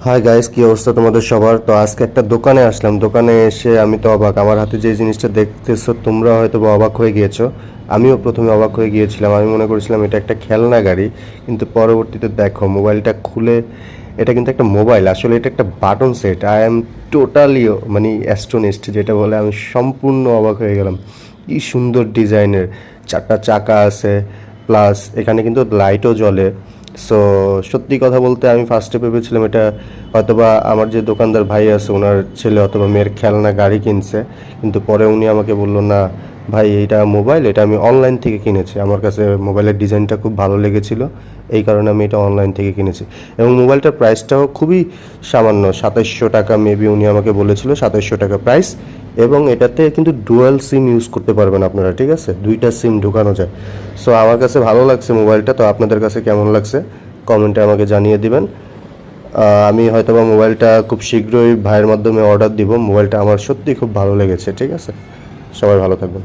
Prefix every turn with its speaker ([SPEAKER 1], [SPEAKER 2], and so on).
[SPEAKER 1] Hi guys, কি অবস্থা তোমাদের সবার? তো আজকে একটা দোকানে আসলাম। দোকানে এসে আমি তো অবাক। আমার হাতে যে জিনিসটা দেখতেছো তোমরা হয়তো বা অবাক হয়ে গিয়েছো। আমিও প্রথমে অবাক হয়ে গিয়েছিলাম। আমি মনে করেছিলাম এটা একটা খেলনা গাড়ি, কিন্তু পরবর্তীতে দেখো মোবাইলটা খুলে এটা কিন্তু একটা মোবাইল। আসলে এটা একটা button set. I am totally মানে অ্যাস্টোনিশড যেটা বলে, আমি সম্পূর্ণ অবাক হয়ে গেলাম। কি সুন্দর ডিজাইনের, চারটা চাকা আছে, প্লাস এখানে কিন্তু লাইটও জ্বলে। সো সত্যি কথা বলতে আমি ফার্স্টে ভেবেছিলাম এটা হয়তোবা আমার যে দোকানদার ভাই আছে ওনার ছেলে অথবা মেয়ের খেলনা গাড়ি কিনছে, কিন্তু পরে উনি আমাকে বললো না ভাই, এটা মোবাইল, এটা আমি অনলাইন থেকে কিনেছি। আমার কাছে মোবাইলের ডিজাইনটা খুব ভালো লেগেছিল, এই কারণে আমি এটা অনলাইন থেকে কিনেছি। এবং মোবাইলটার প্রাইসটাও খুবই সামান্য, 2700 টাকা মেবি উনি আমাকে বলেছিল, 2700 টাকা প্রাইস। এবং এটাতে কিন্তু ডুয়াল সিম ইউজ করতে পারবেন আপনারা, ঠিক আছে, দুইটা সিম ঢোকানো যায়। সো আমার কাছে ভালো লাগছে মোবাইলটা। তো আপনাদের কাছে কেমন লাগছে কমেন্টে আমাকে জানিয়ে দিবেন। আমি হয়তোবা মোবাইলটা খুব শীঘ্রই ভাইয়ের মাধ্যমে অর্ডার দিব। মোবাইলটা আমার সত্যি খুব ভালো লেগেছে, ঠিক আছে। সবাই ভালো থাকবেন।